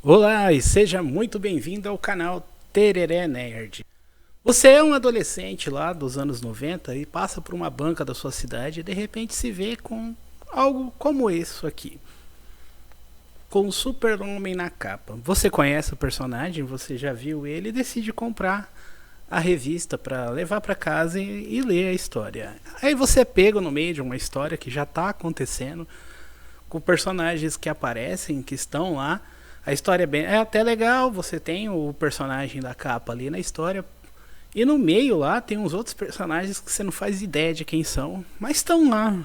Olá e seja muito bem-vindo ao canal Tereré Nerd. Você é um adolescente lá dos anos 90 e passa por uma banca da sua cidade e de repente se vê com algo como isso aqui. Com o Super-Homem na capa. Você conhece o personagem, você já viu ele e decide comprar a revista para levar para casa e ler a história. Aí você é pego no meio de uma história que já está acontecendo, com personagens que aparecem, que estão lá. A história é até legal, você tem o personagem da capa ali na história. E no meio lá tem uns outros personagens que você não faz ideia de quem são, mas estão lá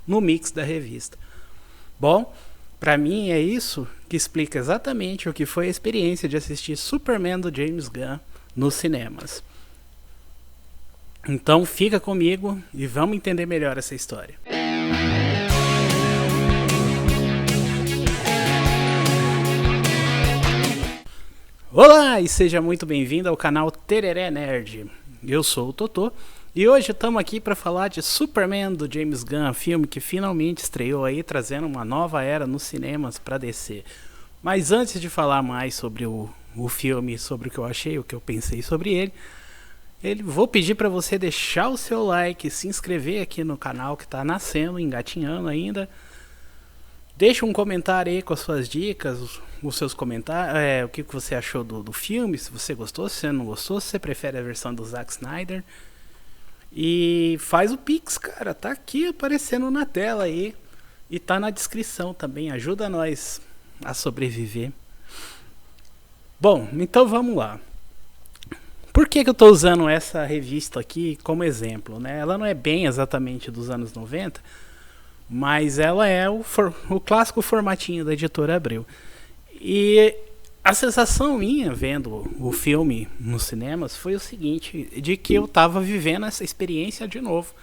no mix da revista. Bom, pra mim é isso que explica exatamente o que foi a experiência de assistir Superman do James Gunn nos cinemas. Então fica comigo e vamos entender melhor essa história. Olá e seja muito bem-vindo ao canal Tereré Nerd. Eu sou o Totô e hoje estamos aqui para falar de Superman do James Gunn, filme que finalmente estreou aí, trazendo uma nova era nos cinemas para DC. Mas antes de falar mais sobre o filme, sobre o que eu achei, o que eu pensei sobre ele, vou pedir para você deixar o seu like, se inscrever aqui no canal que está nascendo, engatinhando ainda. Deixa um comentário aí com as suas dicas, os seus comentários, o que você achou do filme, se você gostou, se você não gostou, se você prefere a versão do Zack Snyder. E faz o Pix, cara, tá aqui aparecendo na tela aí e tá na descrição também, ajuda nós a sobreviver. Bom, então vamos lá. Por que eu tô usando essa revista aqui como exemplo, né? Ela não é bem exatamente dos anos 90, mas ela é o clássico formatinho da editora Abril. E a sensação minha vendo o filme nos cinemas foi o seguinte, de que eu estava vivendo essa experiência de novo.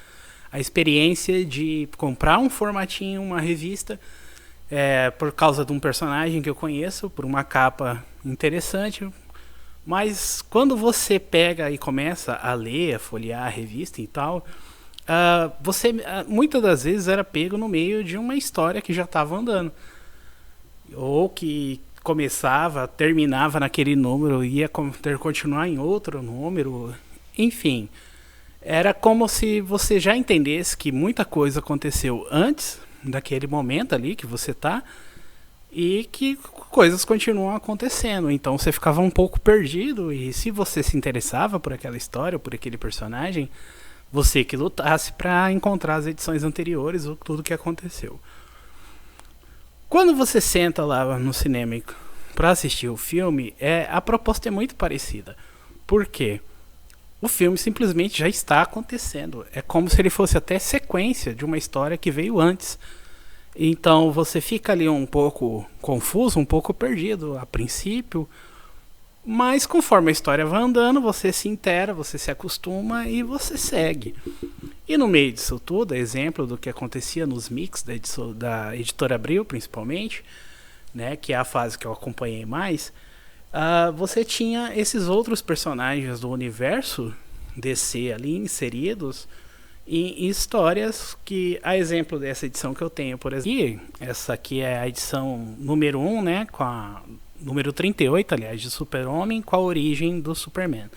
A experiência de comprar um formatinho, uma revista, por causa de um personagem que eu conheço, por uma capa interessante. Mas quando você pega e começa a ler, a folhear a revista e tal, você muitas das vezes era pego no meio de uma história que já estava andando. Ou que começava, terminava naquele número, ia continuar em outro número. Enfim, era como se você já entendesse que muita coisa aconteceu antes daquele momento ali que você tá e que coisas continuam acontecendo. Então você ficava um pouco perdido e se você se interessava por aquela história, por aquele personagem, você que lutasse para encontrar as edições anteriores ou tudo que aconteceu. Quando você senta lá no cinema para assistir o filme, a proposta é muito parecida. Por quê? O filme simplesmente já está acontecendo. É como se ele fosse até sequência de uma história que veio antes. Então você fica ali um pouco confuso, um pouco perdido a princípio. Mas conforme a história vai andando, você se inteira, você se acostuma e você segue. E no meio disso tudo, exemplo do que acontecia nos mix da editora Abril, principalmente, né, que é a fase que eu acompanhei mais, você tinha esses outros personagens do universo DC ali inseridos em histórias que, a exemplo dessa edição que eu tenho, por exemplo, essa aqui é a edição número 1, né, com a número 38, aliás, de Super-Homem, com a origem do Superman.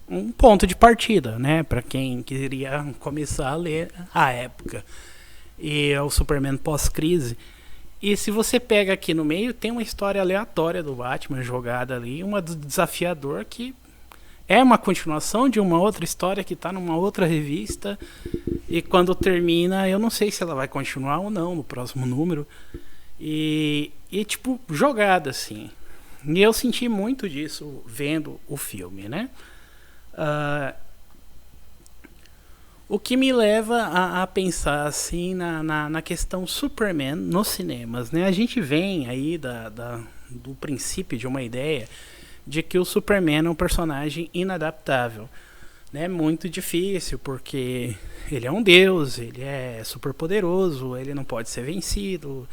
Um ponto de partida, né, para quem queria começar a ler à época. E é o Superman pós-crise. E se você pega aqui no meio, tem uma história aleatória do Batman jogada ali, uma do Desafiador, que é uma continuação de uma outra história que está numa outra revista. E quando termina, eu não sei se ela vai continuar ou não no próximo número. E tipo, jogada assim. E eu senti muito disso vendo o filme, né? O que me leva a pensar assim na questão Superman nos cinemas, né? A gente vem aí do princípio de uma ideia de que o Superman é um personagem inadaptável, né? Muito difícil porque ele é um deus, ele é super poderoso, ele não pode ser vencido.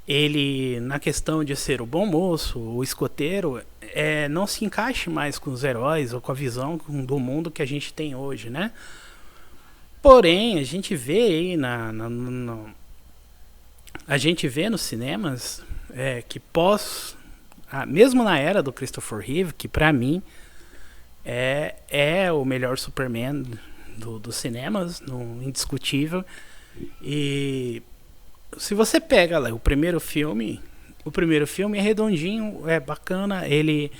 Ele, na questão de ser o bom moço, o escoteiro, não se encaixa mais com os heróis ou com a visão do mundo que a gente tem hoje, né? Porém, a gente vê aí a gente vê nos cinemas que pós mesmo na era do Christopher Reeve, que pra mim é o melhor Superman dos cinemas, indiscutível. E se você pega lá o primeiro filme é redondinho, é bacana, ele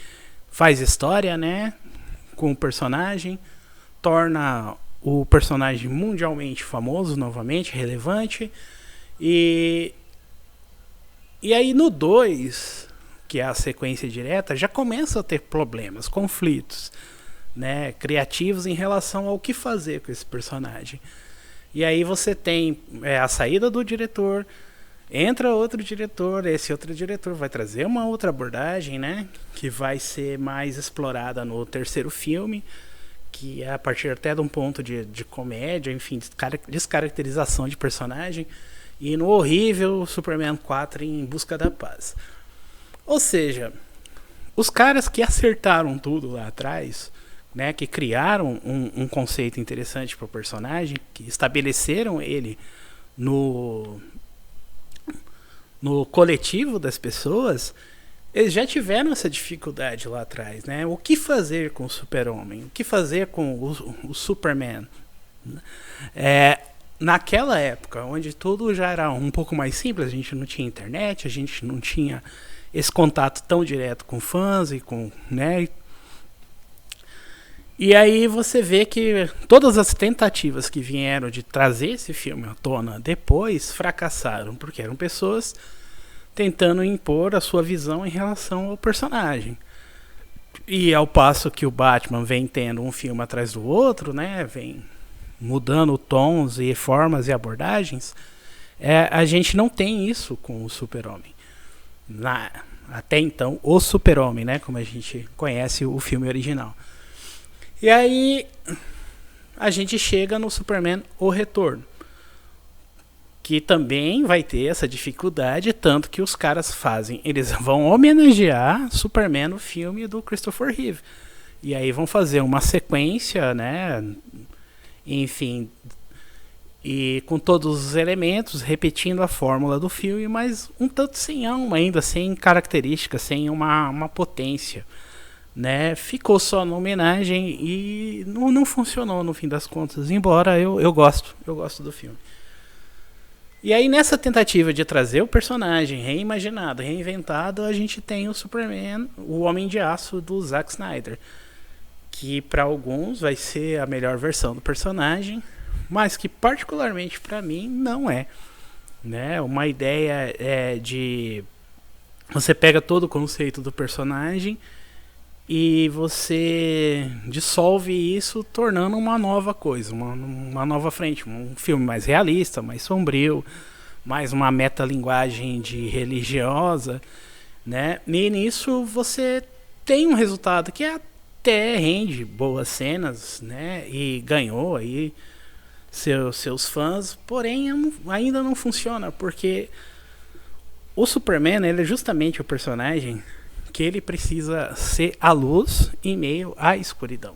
faz história, né, com o personagem, torna o personagem mundialmente famoso novamente, relevante. E aí no 2, que é a sequência direta, já começa a ter problemas, conflitos, né, criativos em relação ao que fazer com esse personagem. E aí você tem a saída do diretor, entra outro diretor, esse outro diretor vai trazer uma outra abordagem, né, que vai ser mais explorada no terceiro filme, que é a partir até de um ponto de comédia, enfim, descaracterização de personagem, e no horrível Superman 4 em Busca da Paz. Ou seja, os caras que acertaram tudo lá atrás, né, que criaram um conceito interessante para o personagem, que estabeleceram ele no coletivo das pessoas, eles já tiveram essa dificuldade lá atrás, né? O que fazer com o Super-Homem? O que fazer com o Superman? Naquela época, onde tudo já era um pouco mais simples, a gente não tinha internet, a gente não tinha esse contato tão direto com fãs e com, né? E aí você vê que todas as tentativas que vieram de trazer esse filme à tona depois fracassaram, porque eram pessoas tentando impor a sua visão em relação ao personagem. E ao passo que o Batman vem tendo um filme atrás do outro, né, vem mudando tons e formas e abordagens, a gente não tem isso com o Super-Homem. Até então, o Super-Homem, né, como a gente conhece o filme original. E aí a gente chega no Superman O Retorno, que também vai ter essa dificuldade, tanto que os caras fazem, eles vão homenagear Superman no filme do Christopher Reeve. E aí vão fazer uma sequência, né, enfim, e com todos os elementos, repetindo a fórmula do filme, mas um tanto sem alma ainda, sem características, sem uma potência. Né, ficou só na homenagem e não funcionou no fim das contas, embora eu gosto do filme. E aí nessa tentativa de trazer o personagem reimaginado, reinventado, a gente tem o Superman, o Homem de Aço do Zack Snyder, que para alguns vai ser a melhor versão do personagem, mas que particularmente para mim não é, né? Uma ideia de você pega todo o conceito do personagem e você dissolve isso tornando uma nova coisa, uma nova frente, um filme mais realista, mais sombrio, mais uma metalinguagem de religiosa, né? E nisso você tem um resultado que até rende boas cenas, né? E ganhou aí seus fãs, porém ainda não funciona, porque o Superman, ele é justamente o personagem que ele precisa ser a luz em meio à escuridão.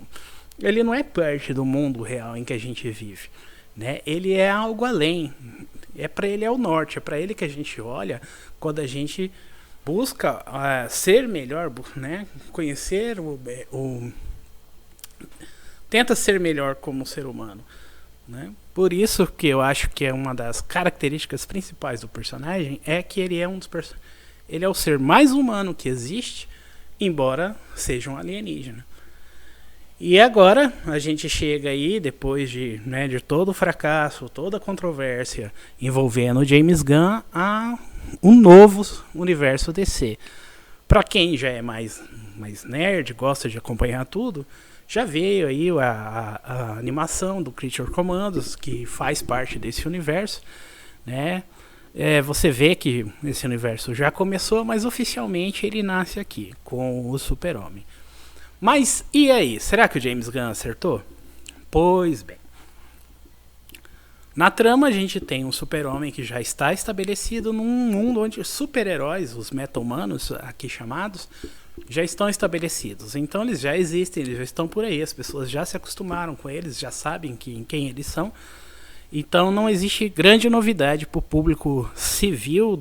Ele não é parte do mundo real em que a gente vive, né? Ele é algo além. Para ele é o norte, é para ele que a gente olha quando a gente busca ser melhor, né? Conhecer tenta ser melhor como ser humano, né? Por isso que eu acho que é uma das características principais do personagem é que ele é ele é o ser mais humano que existe, embora seja um alienígena. E agora a gente chega aí, depois de todo o fracasso, toda a controvérsia envolvendo o James Gunn, a um novo universo DC. Para quem já é mais nerd, gosta de acompanhar tudo, já veio aí a animação do Creature Commandos, que faz parte desse universo, né? Você vê que esse universo já começou, mas oficialmente ele nasce aqui, com o Super-Homem. Mas e aí? Será que o James Gunn acertou? Pois bem. Na trama a gente tem um Super-Homem que já está estabelecido num mundo onde super-heróis, os meta-humanos aqui chamados, já estão estabelecidos. Então eles já existem, eles já estão por aí, as pessoas já se acostumaram com eles, já sabem quem eles são. Então não existe grande novidade para o público civil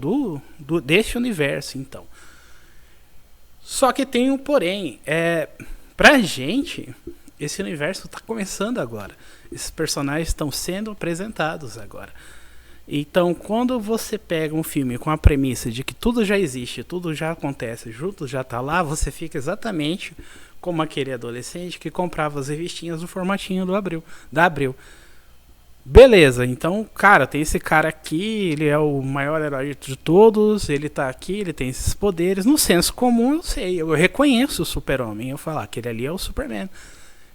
deste universo. Então, Só que tem um porém, pra gente, esse universo tá começando agora. Esses personagens estão sendo apresentados agora. Então, quando você pega um filme com a premissa de que tudo já existe, tudo já acontece, tudo já tá lá, você fica exatamente como aquele adolescente que comprava as revistinhas no formatinho da Abril. Beleza, então, cara, tem esse cara aqui, ele é o maior herói de todos, ele tá aqui, ele tem esses poderes. No senso comum, eu sei, eu reconheço o Super-Homem, eu falo, aquele ali é o Superman,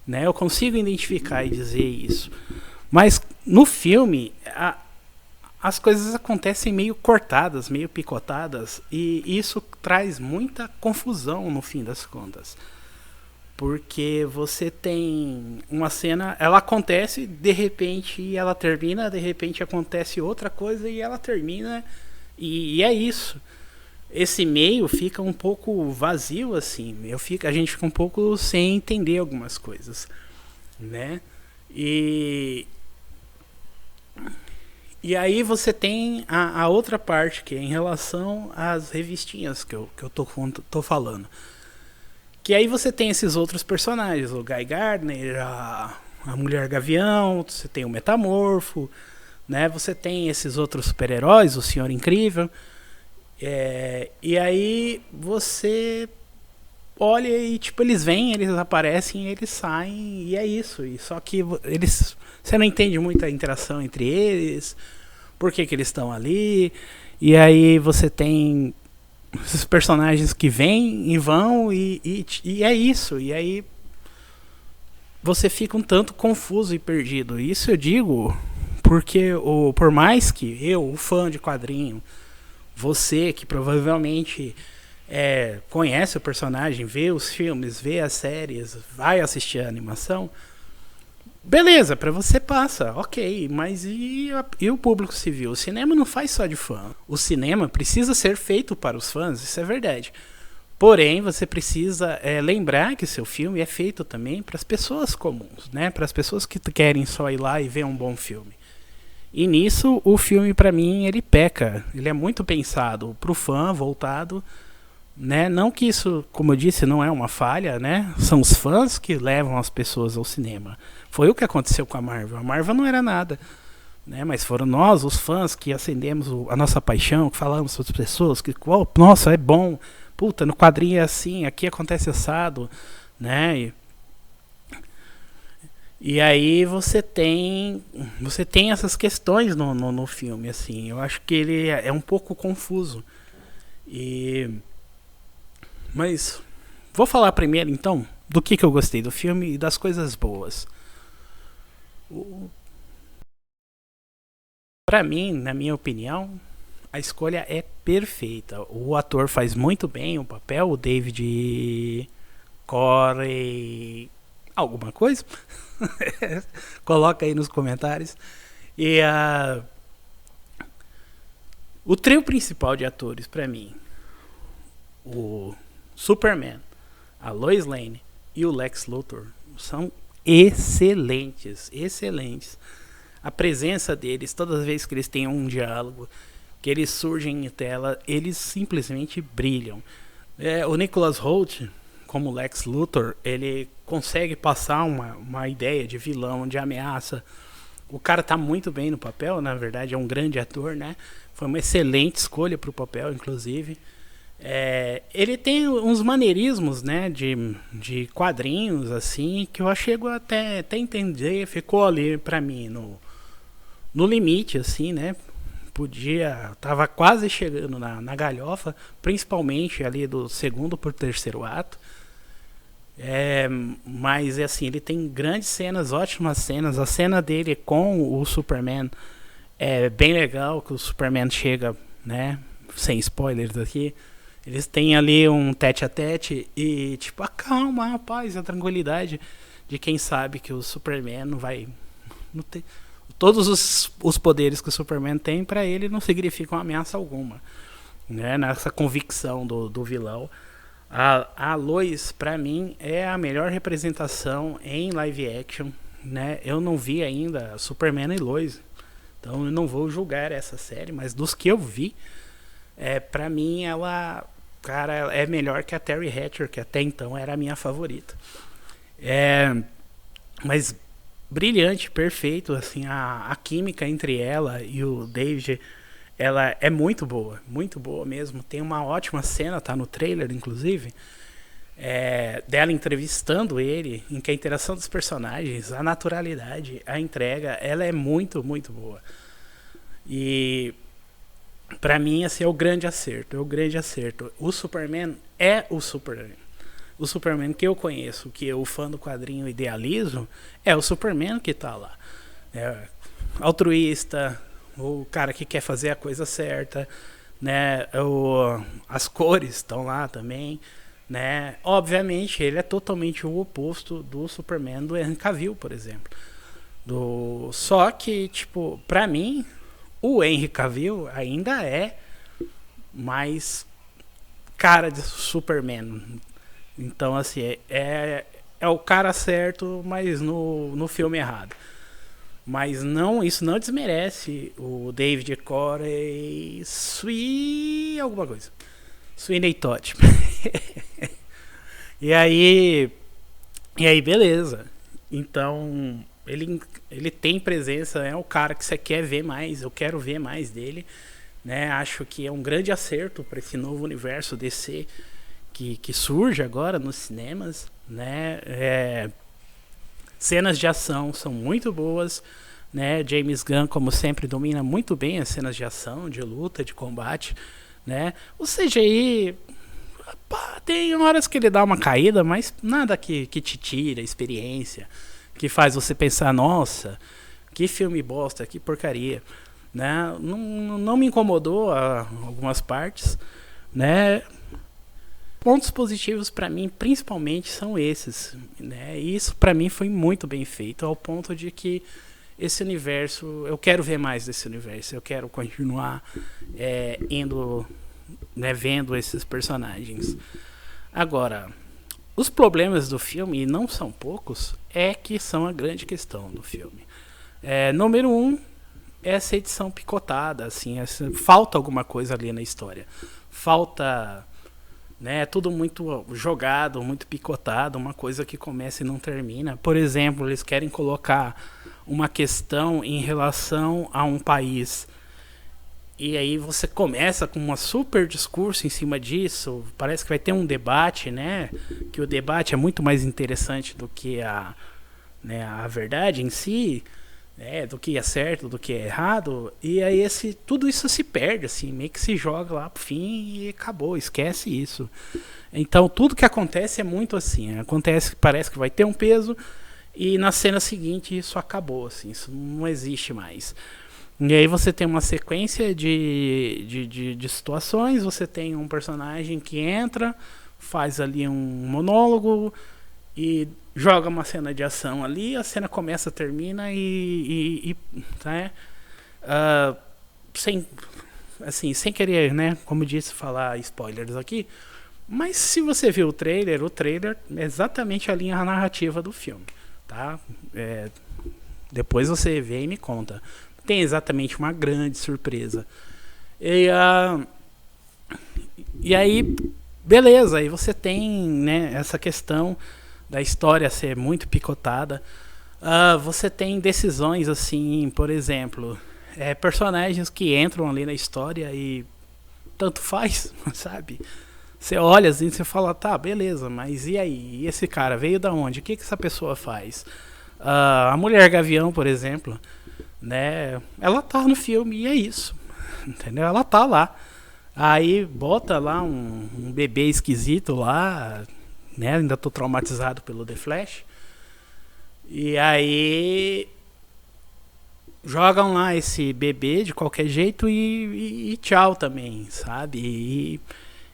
né? Eu consigo identificar e dizer isso. Mas no filme, as coisas acontecem meio cortadas, meio picotadas, e isso traz muita confusão no fim das contas. Porque você tem uma cena, ela acontece, de repente ela termina, de repente acontece outra coisa e ela termina, e é isso. Esse meio fica um pouco vazio, assim, a gente fica um pouco sem entender algumas coisas, né? E aí você tem a outra parte, que é em relação às revistinhas que eu tô falando. Que aí você tem esses outros personagens, o Guy Gardner, a Mulher Gavião, você tem o Metamorfo, né? Você tem esses outros super-heróis, o Senhor Incrível. E aí você olha e tipo, eles vêm, eles aparecem, eles saem, e é isso. E só que você não entende muito a interação entre eles, por que eles estão ali. E aí você tem esses personagens que vêm e vão e é isso. E aí você fica um tanto confuso e perdido. Isso eu digo porque por mais que eu, o fã de quadrinho, você que provavelmente conhece o personagem, vê os filmes, vê as séries, vai assistir a animação, beleza, pra você passa, ok, mas e o público civil? O cinema não faz só de fã. O cinema precisa ser feito para os fãs, isso é verdade. Porém, você precisa lembrar que seu filme é feito também para as pessoas comuns, né? Para as pessoas que querem só ir lá e ver um bom filme. E nisso, o filme, pra mim, ele peca. Ele é muito pensado pro fã, voltado, né? Não que isso, como eu disse, não é uma falha, né? São os fãs que levam as pessoas ao cinema. Foi o que aconteceu com a Marvel. A Marvel não era nada, né? Mas foram nós, os fãs, que acendemos a nossa paixão, que falamos para as pessoas que, oh, nossa, é bom. Puta, no quadrinho é assim, aqui acontece assado, né? E aí você tem essas questões no filme, assim. Eu acho que ele é um pouco confuso. Mas vou falar primeiro, então, do que eu gostei do filme e das coisas boas. Pra mim, na minha opinião, a escolha é perfeita. O ator faz muito bem o papel, o David Corey alguma coisa. Coloca aí nos comentários. E o trio principal de atores, pra mim, o Superman, a Lois Lane e o Lex Luthor, são excelentes, excelentes. A presença deles, todas as vezes que eles têm um diálogo, que eles surgem em tela, eles simplesmente brilham. O Nicholas Hoult, como Lex Luthor, ele consegue passar uma ideia de vilão, de ameaça. O cara tá muito bem no papel, na verdade é um grande ator, né? Foi uma excelente escolha pro papel, inclusive. Ele tem uns maneirismos, né, de quadrinhos, assim, que eu chego até entender, ficou ali pra mim no limite, assim, né? Tava quase chegando na galhofa, principalmente ali do segundo pro terceiro ato. Mas assim, ele tem grandes cenas, ótimas cenas. A cena dele com o Superman é bem legal, que o Superman chega, né, sem spoilers aqui. Eles têm ali um tete a tete e tipo, a calma, a paz, a tranquilidade de quem sabe que o Superman não vai não ter, todos os poderes que o Superman tem, pra ele não significam ameaça alguma, né? Nessa convicção do vilão. A Lois, pra mim, é a melhor representação em live action, né? Eu não vi ainda Superman e Lois, então eu não vou julgar essa série, mas dos que eu vi, pra mim ela cara, é melhor que a Terry Hatcher, que até então era a minha favorita. É, mas brilhante, perfeito, assim, a química entre ela e o David, ela é muito boa mesmo. Tem uma ótima cena, tá no trailer, inclusive, dela entrevistando ele, em que a interação dos personagens, a naturalidade, a entrega, ela é muito boa. E pra mim, assim, é o grande acerto, O Superman é o Superman. O Superman que eu conheço, que eu, fã do quadrinho, idealizo, é o Superman que tá lá. É altruísta, o cara que quer fazer a coisa certa, né? As cores estão lá também, né? Obviamente, ele é totalmente o oposto do Superman do Henry Cavill, por exemplo. Só que, tipo, pra mim, o Henry Cavill ainda é mais cara de Superman. Então, assim, é o cara certo, mas no filme errado. Mas não, isso não desmerece o David Corey alguma coisa. Sweeney Todd. e aí beleza. Então, ele tem presença, é o cara que você quer ver mais, eu quero ver mais dele, né? Acho que é um grande acerto para esse novo universo DC que surge agora nos cinemas, né? Cenas de ação são muito boas, né? James Gunn, como sempre, domina muito bem as cenas de ação, de luta, de combate, né? O CGI, tem horas que ele dá uma caída, mas nada que te tira a experiência, que faz você pensar, nossa, que filme bosta, que porcaria, né? Não me incomodou algumas partes, né? Pontos positivos para mim, principalmente, são esses, né? E isso para mim foi muito bem feito, ao ponto de que esse universo, eu quero ver mais desse universo, eu quero continuar indo, né, vendo esses personagens. Agora, os problemas do filme, e não são poucos, que são a grande questão do filme. Número 1, essa edição picotada, assim, falta alguma coisa ali na história. Falta, né, tudo muito jogado, muito picotado, uma coisa que começa e não termina. Por exemplo, eles querem colocar uma questão em relação a um país, e aí você começa com um super discurso em cima disso, parece que vai ter um debate, né, que o debate é muito mais interessante do que a verdade em si, do que é certo, do que é errado, e aí tudo isso se perde, assim, meio que se joga lá pro fim e acabou, esquece isso. Então tudo que acontece é muito assim, parece que vai ter um peso, e na cena seguinte isso acabou, assim, isso não existe mais. E aí você tem uma sequência de situações, você tem um personagem que entra, faz ali um monólogo e joga uma cena de ação ali, a cena começa, termina sem querer, né, como disse, falar spoilers aqui, mas se você viu o trailer é exatamente a linha narrativa do filme, tá? Depois você vê e me conta. Tem exatamente uma grande surpresa. E aí, beleza, aí você tem, né, essa questão da história ser muito picotada. Você tem decisões assim, por exemplo, personagens que entram ali na história e tanto faz, sabe? Você olha assim e você fala, tá, beleza, mas e aí? E esse cara veio da onde? O que essa pessoa faz? A Mulher Gavião, por exemplo, né? Ela tá no filme e é isso, entendeu? Ela tá lá. Aí bota lá um bebê esquisito lá, né? Ainda tô traumatizado pelo The Flash. E aí jogam lá esse bebê de qualquer jeito e tchau também, sabe?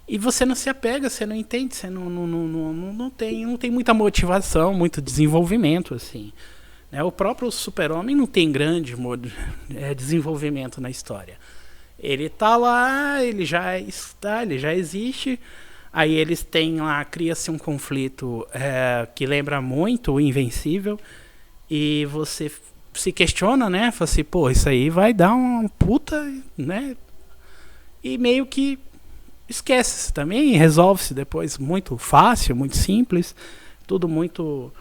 E você não se apega, você não entende, você não tem muita motivação, muito desenvolvimento, assim. Né? O próprio Super-Homem não tem grande desenvolvimento na história. Ele tá lá, ele já existe. Aí eles têm lá, cria-se um conflito que lembra muito o Invencível. E você se questiona, né? Fala assim, pô, isso aí vai dar uma puta, né? E meio que esquece-se também e resolve-se depois muito fácil, muito simples, tudo muito...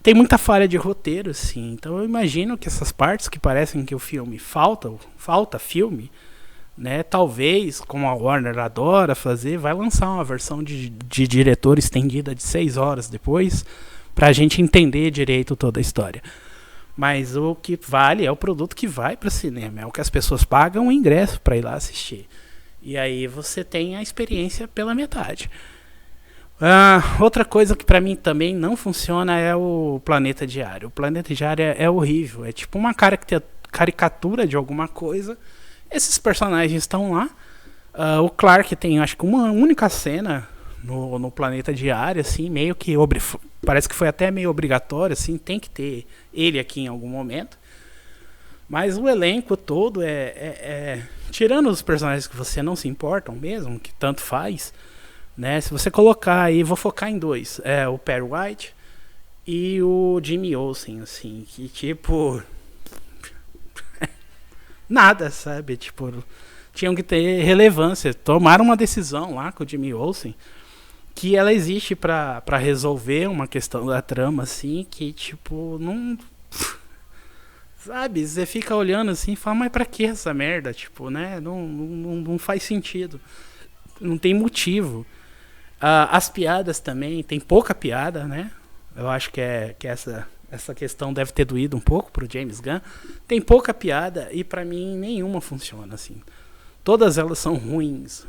Tem muita falha de roteiro, assim. Então eu imagino que essas partes que parecem que o filme falta filme, né? Talvez, como a Warner adora fazer, vai lançar uma versão de diretor estendida de 6 horas depois, pra gente entender direito toda a história. Mas o que vale é o produto que vai para cinema, é o que as pessoas pagam o ingresso para ir lá assistir. E aí você tem a experiência pela metade. Outra coisa que pra mim também não funciona é o Planeta Diário. O Planeta Diário é horrível, é tipo uma caricatura de alguma coisa. Esses personagens estão lá. O Clark tem, acho que uma única cena no Planeta Diário, assim, meio que parece que foi até meio obrigatório, assim, tem que ter ele aqui em algum momento. Mas o elenco todo tirando os personagens que você não se importam mesmo, que tanto faz, né? Se você colocar aí, vou focar em dois, o Perry White e o Jimmy Olsen, assim, que tipo nada, sabe? Tipo, tinham que ter relevância. Tomaram uma decisão lá com o Jimmy Olsen que ela existe pra resolver uma questão da trama, assim, que tipo, não... Sabe, você fica olhando assim e fala, mas pra que essa merda? Tipo, né? Não faz sentido. Não tem motivo. As piadas também, tem pouca piada, né? Eu acho que essa questão deve ter doído um pouco pro James Gunn. Tem pouca piada e pra mim nenhuma funciona, assim. Todas elas são ruins.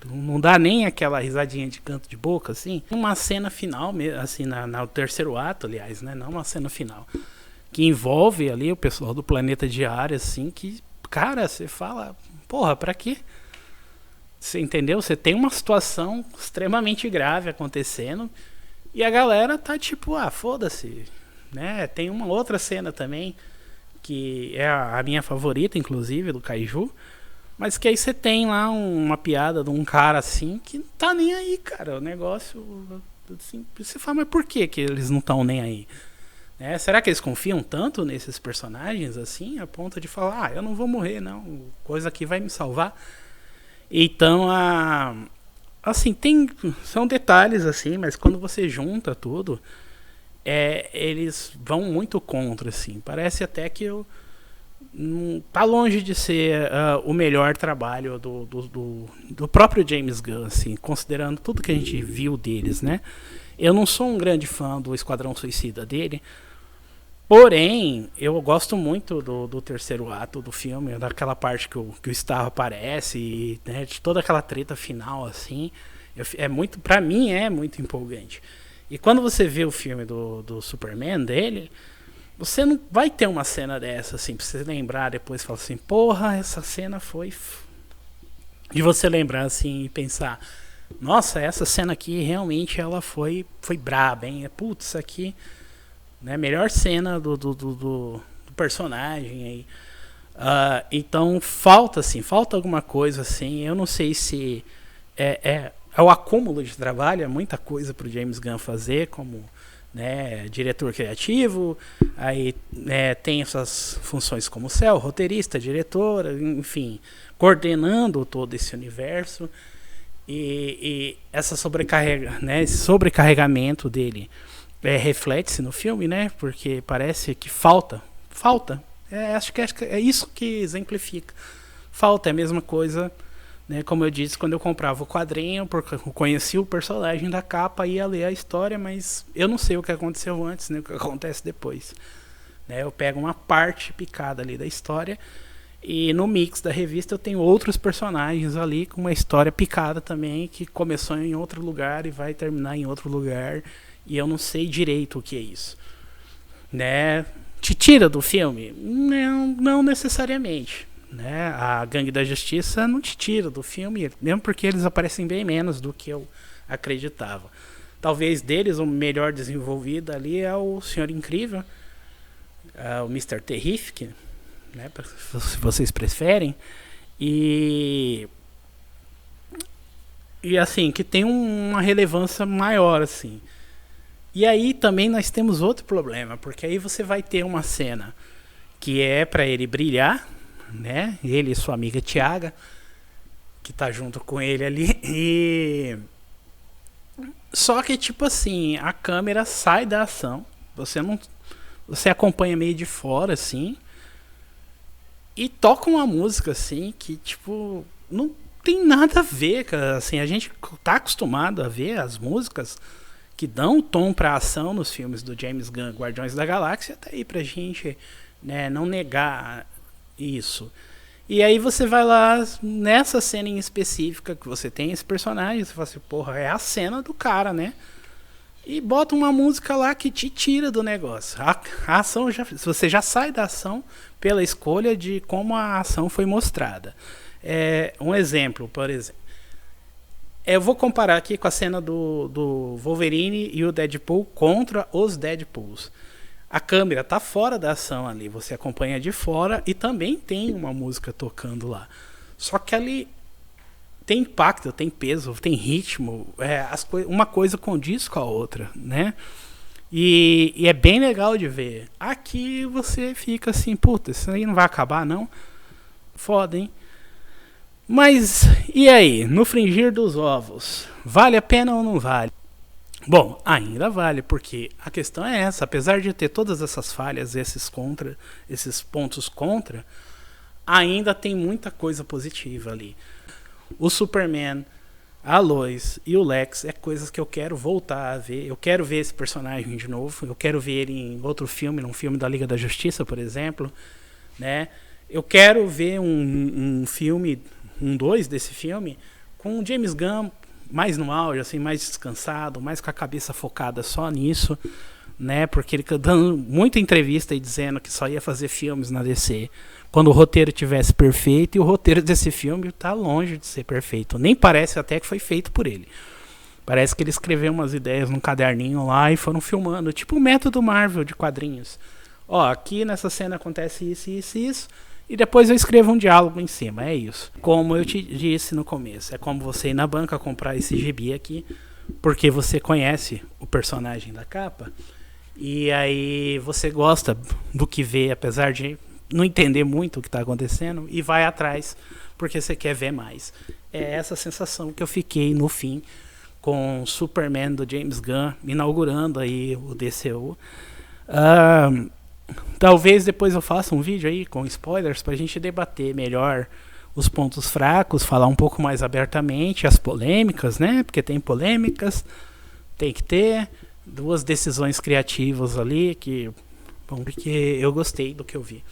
Não dá nem aquela risadinha de canto de boca, assim. Uma cena final, assim, no terceiro ato, aliás, né? Não uma cena final. Que envolve ali o pessoal do Planeta Diário, assim, que, cara, você fala, porra, pra quê? Você entendeu? Você tem uma situação extremamente grave acontecendo e a galera tá tipo, foda-se, né? Tem uma outra cena também, que é a minha favorita, inclusive, do Kaiju, mas que aí você tem lá uma piada de um cara assim, que não tá nem aí, cara, o negócio, assim, você fala, mas por que eles não estão nem aí? Será que eles confiam tanto nesses personagens assim, a ponto de falar, eu não vou morrer, não, coisa que vai me salvar? Então, assim, são detalhes assim, mas quando você junta tudo, eles vão muito contra, assim. Parece até que tá longe de ser o melhor trabalho do próprio James Gunn, assim, considerando tudo que a gente viu deles, né? Eu não sou um grande fã do Esquadrão Suicida dele, porém, eu gosto muito do terceiro ato do filme, daquela parte que o Starro aparece, e, né, de toda aquela treta final, assim, pra mim é muito empolgante. E quando você vê o filme do Superman dele, você não vai ter uma cena dessa, assim, pra você lembrar depois e falar assim, porra, essa cena foi... De você lembrar, assim, e pensar, nossa, essa cena aqui realmente ela foi braba, hein? Putz, isso aqui... Né, melhor cena do personagem aí. Então falta alguma coisa assim. Eu não sei se é o acúmulo de trabalho, é muita coisa para o James Gunn fazer como, né, diretor criativo. Aí tem essas funções como céu, roteirista, diretor, enfim, coordenando todo esse universo e essa esse sobrecarregamento dele. Reflete-se no filme, né? Porque parece que falta. Acho que é isso que exemplifica. Falta é a mesma coisa, né? Como eu disse, quando eu comprava o quadrinho, porque eu conhecia o personagem da capa, ia ler a história, mas eu não sei o que aconteceu antes, nem o que acontece depois. Né? Eu pego uma parte picada ali da história e no mix da revista eu tenho outros personagens ali com uma história picada também, que começou em outro lugar e vai terminar em outro lugar. E eu não sei direito o que é isso, né? Te tira do filme? Não necessariamente, né? A Gangue da Justiça não te tira do filme, mesmo porque eles aparecem bem menos do que eu acreditava. Talvez deles o melhor desenvolvido ali é o Senhor Incrível, o Mr. Terrific, né? Se vocês preferem, e assim, que tem uma relevância maior, assim. E aí também nós temos outro problema, porque aí você vai ter uma cena que é para ele brilhar, né? Ele e sua amiga Tiaga, que tá junto com ele ali. E só que tipo assim, a câmera sai da ação. Você acompanha meio de fora assim e toca uma música assim que tipo não tem nada a ver, cara. Assim, a gente tá acostumado a ver as músicas que dão tom pra ação nos filmes do James Gunn, Guardiões da Galáxia, tá aí pra gente, né, não negar isso. E aí você vai lá nessa cena em específica que você tem esse personagem, você fala assim, porra, é a cena do cara, né? E bota uma música lá que te tira do negócio. A ação você já sai da ação pela escolha de como a ação foi mostrada. Um exemplo, por exemplo. Eu vou comparar aqui com a cena do Wolverine e o Deadpool contra os Deadpools. A câmera tá fora da ação ali, você acompanha de fora e também tem uma música tocando lá. Só que ali tem impacto, tem peso, tem ritmo, uma coisa condiz com a outra, né? E é bem legal de ver. Aqui você fica assim, puta, isso aí não vai acabar não? Foda, hein? Mas, e aí? No fringir dos ovos, vale a pena ou não vale? Bom, ainda vale, porque a questão é essa. Apesar de ter todas essas falhas, esses pontos contra, ainda tem muita coisa positiva ali. O Superman, a Lois e o Lex é coisas que eu quero voltar a ver. Eu quero ver esse personagem de novo. Eu quero ver ele em outro filme, num filme da Liga da Justiça, por exemplo, né? Eu quero ver um filme, 2 desse filme, com o James Gunn mais no auge, assim, mais descansado, mais com a cabeça focada só nisso, né? Porque ele dando muita entrevista e dizendo que só ia fazer filmes na DC quando o roteiro tivesse perfeito, e o roteiro desse filme está longe de ser perfeito. Nem parece até que foi feito por ele. Parece que ele escreveu umas ideias num caderninho lá e foram filmando, tipo o método Marvel de quadrinhos. Ó, aqui nessa cena acontece isso, isso, isso. E depois eu escrevo um diálogo em cima, é isso. Como eu te disse no começo, é como você ir na banca comprar esse gibi aqui, porque você conhece o personagem da capa, e aí você gosta do que vê, apesar de não entender muito o que está acontecendo, e vai atrás, porque você quer ver mais. É essa sensação que eu fiquei no fim, com Superman do James Gunn, inaugurando aí o DCU. Talvez depois eu faça um vídeo aí com spoilers pra gente debater melhor os pontos fracos, falar um pouco mais abertamente as polêmicas, né? Porque tem polêmicas, tem que ter 2 decisões criativas ali que, bom, porque eu gostei do que eu vi,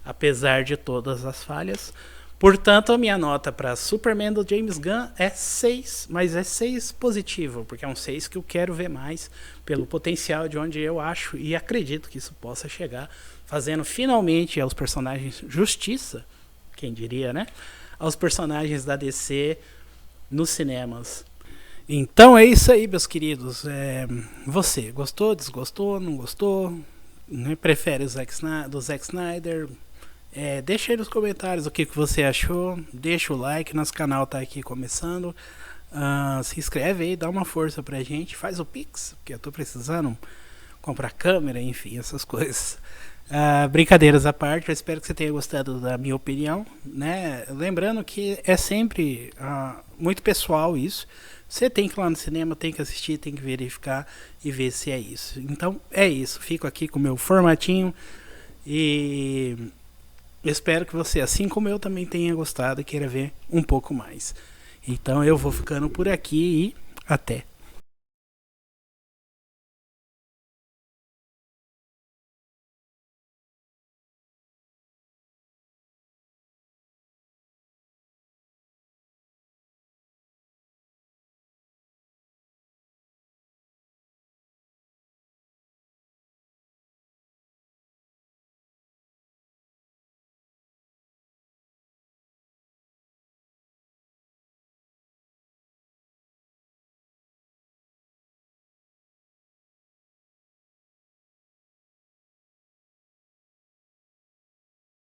apesar de todas as falhas. Portanto, a minha nota para Superman do James Gunn é 6, mas é 6 positivo, porque é um 6 que eu quero ver mais, pelo potencial de onde eu acho e acredito que isso possa chegar, fazendo finalmente aos personagens justiça, quem diria, né? Aos personagens da DC nos cinemas. Então é isso aí, meus queridos. Você gostou, desgostou, não gostou? Prefere do Zack Snyder? Deixa aí nos comentários o que você achou. Deixa o like, nosso canal tá aqui começando. Se inscreve aí, dá uma força pra gente. Faz o Pix, porque eu tô precisando comprar câmera, enfim, essas coisas. Brincadeiras à parte, eu espero que você tenha gostado da minha opinião, né? Lembrando que é sempre muito pessoal isso. Você tem que ir lá no cinema, tem que assistir, tem que verificar e ver se é isso. Então é isso, fico aqui com o meu formatinho e espero que você, assim como eu, também tenha gostado e queira ver um pouco mais. Então eu vou ficando por aqui e até.